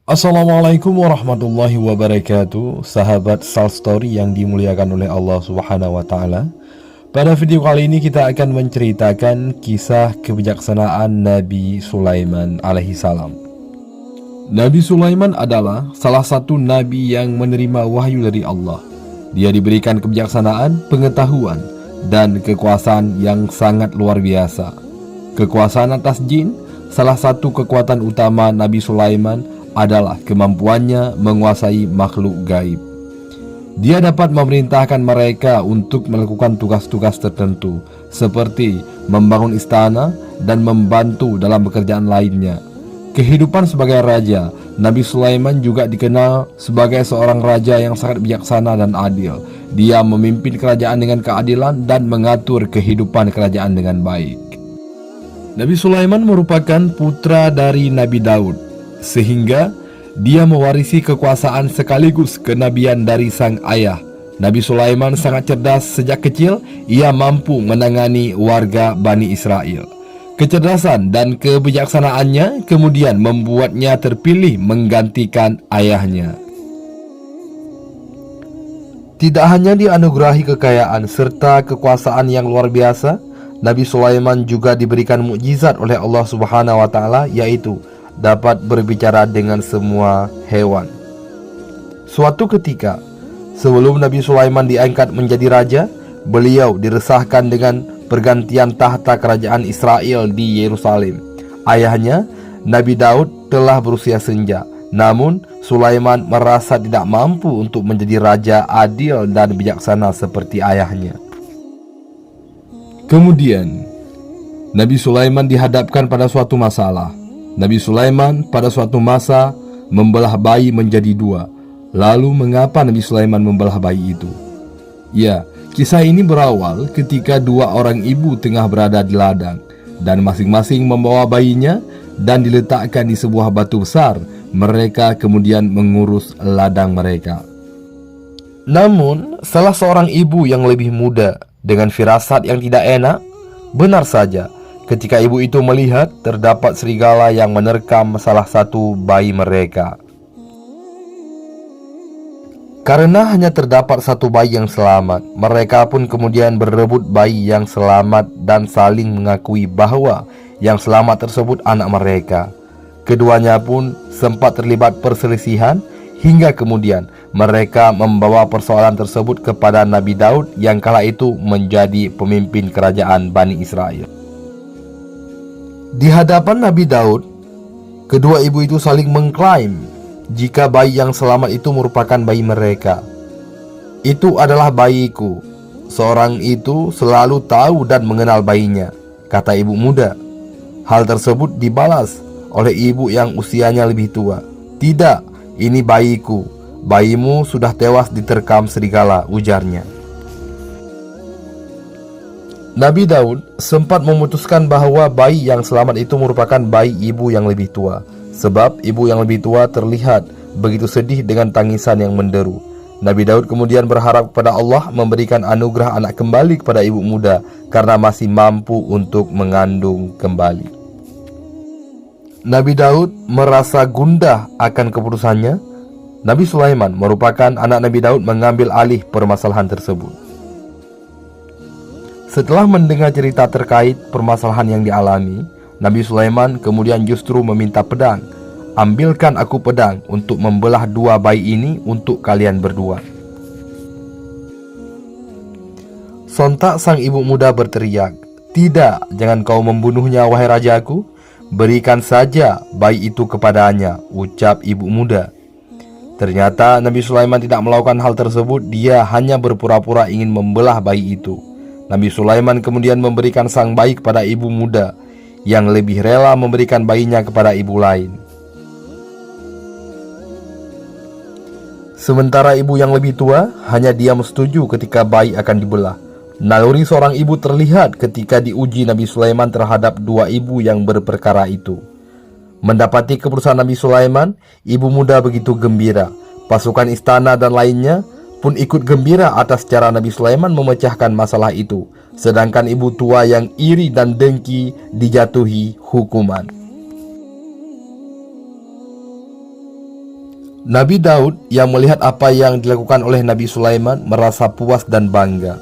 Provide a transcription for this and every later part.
Assalamualaikum warahmatullahi wabarakatuh, sahabat Sal Story yang dimuliakan oleh Allah Subhanahu wa Ta'ala. Pada video kali ini kita akan menceritakan kisah kebijaksanaan Nabi Sulaiman alaihi salam. Nabi Sulaiman adalah salah satu nabi yang menerima wahyu dari Allah. Dia diberikan kebijaksanaan, pengetahuan, dan kekuasaan yang sangat luar biasa. Kekuasaan atas jin, salah satu kekuatan utama Nabi Sulaiman adalah kemampuannya menguasai makhluk gaib. Dia dapat memerintahkan mereka untuk melakukan tugas-tugas tertentu, seperti membangun istana dan membantu dalam pekerjaan lainnya. Kehidupan sebagai raja, Nabi Sulaiman juga dikenal sebagai seorang raja yang sangat bijaksana dan adil. Dia memimpin kerajaan dengan keadilan dan mengatur kehidupan kerajaan dengan baik. Nabi Sulaiman merupakan putra dari Nabi Daud, sehingga dia mewarisi kekuasaan sekaligus kenabian dari sang ayah. Nabi Sulaiman sangat cerdas sejak kecil. Ia mampu menangani warga Bani Israel. Kecerdasan dan kebijaksanaannya kemudian membuatnya terpilih menggantikan ayahnya. Tidak hanya dianugerahi kekayaan serta kekuasaan yang luar biasa, Nabi Sulaiman juga diberikan mukjizat oleh Allah Subhanahu wa Ta'ala, yaitu dapat berbicara dengan semua hewan. Suatu ketika, sebelum Nabi Sulaiman diangkat menjadi raja, beliau diresahkan dengan pergantian tahta kerajaan Israel di Yerusalem. Ayahnya, Nabi Daud, telah berusia senja. Namun, Sulaiman merasa tidak mampu untuk menjadi raja adil dan bijaksana seperti ayahnya. Kemudian, Nabi Sulaiman dihadapkan pada suatu masalah. Nabi Sulaiman pada suatu masa membelah bayi menjadi dua. Lalu mengapa Nabi Sulaiman membelah bayi itu? Ya, kisah ini berawal ketika dua orang ibu tengah berada di ladang, dan masing-masing membawa bayinya dan diletakkan di sebuah batu besar. Mereka kemudian mengurus ladang mereka. Namun, salah seorang ibu yang lebih muda dengan firasat yang tidak enak, benar saja, ketika ibu itu melihat terdapat serigala yang menerkam salah satu bayi mereka. Karena hanya terdapat satu bayi yang selamat, mereka pun kemudian berebut bayi yang selamat dan saling mengakui bahwa yang selamat tersebut anak mereka. Keduanya pun sempat terlibat perselisihan hingga kemudian mereka membawa persoalan tersebut kepada Nabi Daud yang kala itu menjadi pemimpin kerajaan Bani Israel. Di hadapan Nabi Daud, kedua ibu itu saling mengklaim jika bayi yang selamat itu merupakan bayi mereka. Itu adalah bayiku. Seorang itu selalu tahu dan mengenal bayinya, kata ibu muda. Hal tersebut dibalas oleh ibu yang usianya lebih tua. Tidak, ini bayiku. Bayimu sudah tewas diterkam serigala, ujarnya. Nabi Daud sempat memutuskan bahwa bayi yang selamat itu merupakan bayi ibu yang lebih tua, sebab ibu yang lebih tua terlihat begitu sedih dengan tangisan yang menderu. Nabi Daud kemudian berharap kepada Allah memberikan anugerah anak kembali kepada ibu muda karena masih mampu untuk mengandung kembali. Nabi Daud merasa gundah akan keputusannya. Nabi Sulaiman merupakan anak Nabi Daud mengambil alih permasalahan tersebut. Setelah mendengar cerita terkait permasalahan yang dialami, Nabi Sulaiman kemudian justru meminta pedang. Ambilkan aku pedang untuk membelah dua bayi ini untuk kalian berdua. Sontak sang ibu muda berteriak, "Tidak, jangan kau membunuhnya, wahai rajaku. Berikan saja bayi itu kepadanya," ucap ibu muda. Ternyata Nabi Sulaiman tidak melakukan hal tersebut. Dia hanya berpura-pura ingin membelah bayi itu. Nabi Sulaiman kemudian memberikan sang bayi kepada ibu muda yang lebih rela memberikan bayinya kepada ibu lain. Sementara ibu yang lebih tua hanya diam setuju ketika bayi akan dibelah. Naluri seorang ibu terlihat ketika diuji Nabi Sulaiman terhadap dua ibu yang berperkara itu. Mendapati keputusan Nabi Sulaiman, ibu muda begitu gembira. Pasukan istana dan lainnya pun ikut gembira atas cara Nabi Sulaiman memecahkan masalah itu. Sedangkan ibu tua yang iri dan dengki dijatuhi hukuman. Nabi Daud yang melihat apa yang dilakukan oleh Nabi Sulaiman merasa puas dan bangga.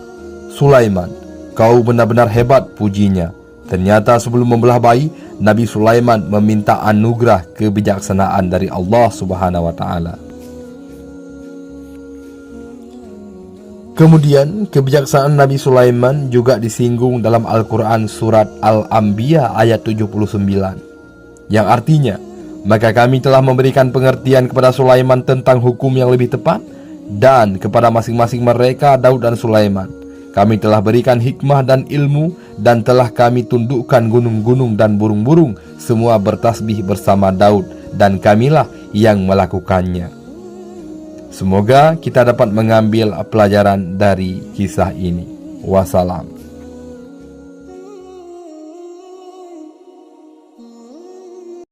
"Sulaiman, kau benar-benar hebat," pujinya. Ternyata sebelum membelah bayi, Nabi Sulaiman meminta anugerah kebijaksanaan dari Allah Subhanahu wa Ta'ala. Kemudian, kebijaksanaan Nabi Sulaiman juga disinggung dalam Al-Quran surat Al-Anbiya ayat 79, yang artinya, "Maka kami telah memberikan pengertian kepada Sulaiman tentang hukum yang lebih tepat, dan kepada masing-masing mereka, Daud dan Sulaiman. Kami telah berikan hikmah dan ilmu, dan telah kami tundukkan gunung-gunung dan burung-burung, semua bertasbih bersama Daud, dan kamilah yang melakukannya." Semoga kita dapat mengambil pelajaran dari kisah ini. Wassalam.